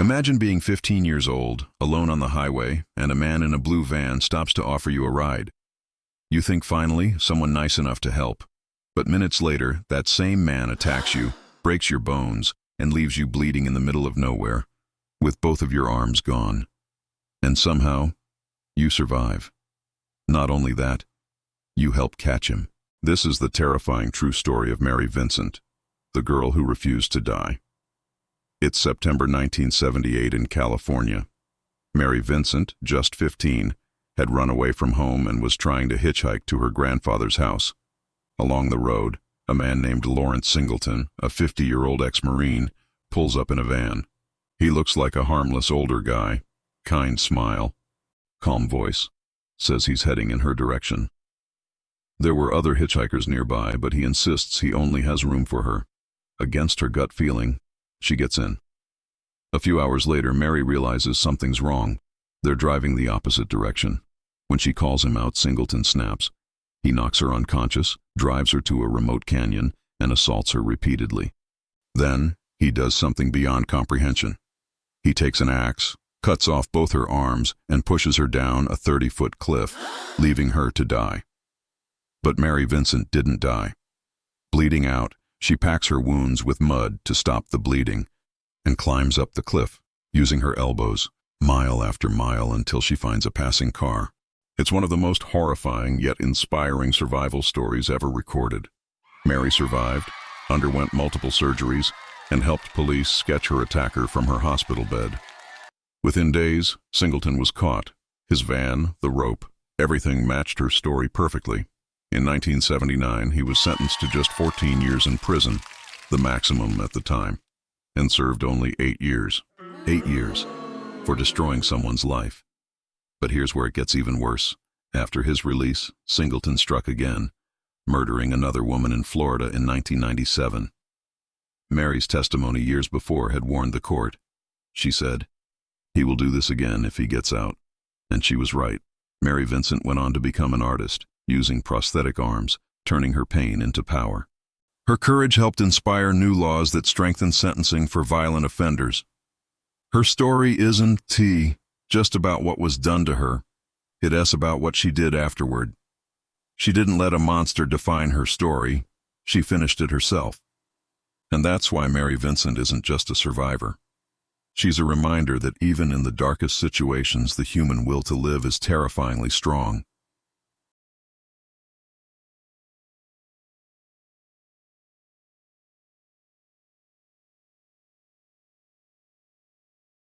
Imagine being 15 years old, alone on the highway, and a man in a blue van stops to offer you a ride. You think finally, someone nice enough to help. But minutes later, that same man attacks you, breaks your bones, and leaves you bleeding in the middle of nowhere, with both of your arms gone. And somehow, you survive. Not only that, you help catch him. This is the terrifying true story of Mary Vincent, the girl who refused to die. It's September 1978 in California. Mary Vincent, just 15, had run away from home and was trying to hitchhike to her grandfather's house. Along the road, a man named Lawrence Singleton, a 50-year-old ex-Marine, pulls up in a van. He looks like a harmless older guy, kind smile, calm voice, says he's heading in her direction. There were other hitchhikers nearby, but he insists he only has room for her. Against her gut feeling, she gets in. A few hours later, Mary realizes something's wrong. They're driving the opposite direction. When she calls him out, Singleton snaps. He knocks her unconscious, drives her to a remote canyon, and assaults her repeatedly. Then, he does something beyond comprehension. He takes an axe, cuts off both her arms, and pushes her down a 30-foot cliff, leaving her to die. But Mary Vincent didn't die. Bleeding out, she packs her wounds with mud to stop the bleeding and climbs up the cliff, using her elbows, mile after mile until she finds a passing car. It's one of the most horrifying yet inspiring survival stories ever recorded. Mary survived, underwent multiple surgeries, and helped police sketch her attacker from her hospital bed. Within days, Singleton was caught. His van, the rope, everything matched her story perfectly. In 1979, he was sentenced to just 14 years in prison, the maximum at the time, and served only 8 years. 8 years for destroying someone's life. But here's where it gets even worse. After his release, Singleton struck again, murdering another woman in Florida in 1997. Mary's testimony years before had warned the court. She said, "He will do this again if he gets out." And she was right. Mary Vincent went on to become an artist, using prosthetic arms, turning her pain into power. Her courage helped inspire new laws that strengthen sentencing for violent offenders. Her story isn't just about what was done to her. It's about what she did afterward. She didn't let a monster define her story. She finished it herself. And that's why Mary Vincent isn't just a survivor. She's a reminder that even in the darkest situations, the human will to live is terrifyingly strong.